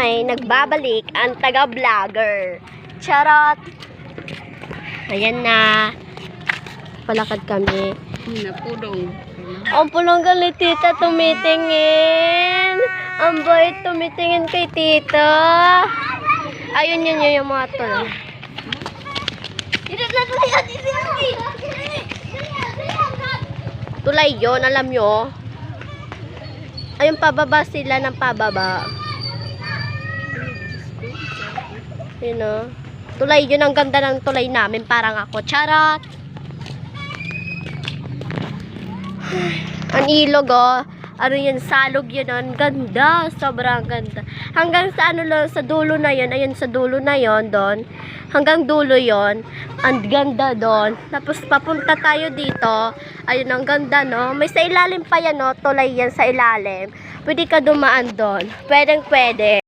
ay nagbabalik ang taga-vlogger. Charot! Ayan na. Palakad kami. Napulong. Ang pulonggan ni tita tumitingin. Ang bait tumitingin kay tita. Ayun yun yung mga tol. Tulay yun, alam nyo. Ayun, pababa sila ng pababa. Yun o. Tulay yun, ang ganda ng tulay namin. Parang ako. Charot! Ang ilog o. Ano yun, salog yun. Ang ganda. Sobrang ganda. Hanggang sa ano lang, sa dulo na yun. Ayun, sa dulo na yun, doon. Hanggang dulo yun. Ang ganda doon. Tapos papunta tayo dito. Ayun, ang ganda, no? May sa ilalim pa yan, no? Tulay yan sa ilalim. Pwede ka dumaan doon. Pwedeng pwede.